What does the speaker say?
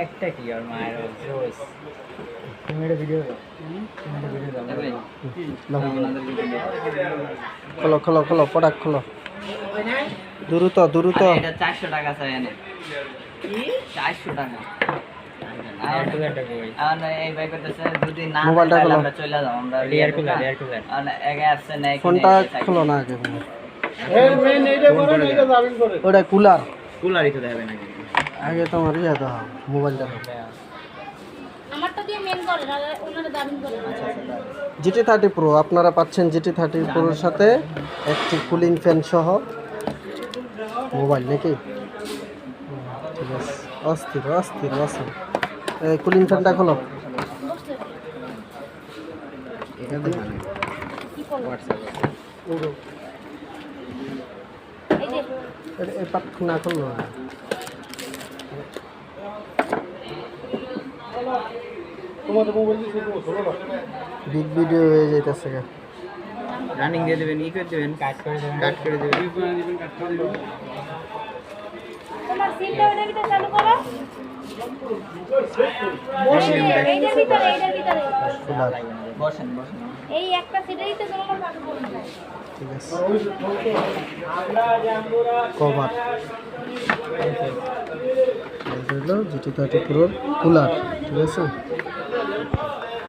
একটা কি আর মায়ের জোস তুমি এটা ভিডিও দাও খোলো খোলো খোলো প্রোডাক্ট খোলো দ্রুত দ্রুত। এটা 400 টাকা চাই এনে কি 400 টাকা ফোনটা খোলো না আগে ওটা কুলার কুলারই তো দেবে নাকি আগে তোমার ইয়ে দাও মোবাইলটা GT30 Pro আপনারা পাচ্ছেন GT30 Proর সাথে একটি কুলিং ফ্যান সহ মোবাইল নাকি ঠিক আছে অস্থির অস্থির অস্থির এই কুলিং ফ্যানটা খোলো এখানে এই পাট না খুললো না বিগ ভিডিও হয়ে যাইতেছে রানিং দিয়ে দেবেন ই করে দেবেন কাট করে দেবেন তোমার সিমটা ওটার ভিতরে চালু করো এইটার ভিতরে বসেন এই একটা সিটেরই তো তোমার চালু করুন ঠিক আছে কভার GT30 Pro কুলার ঠিক আছে।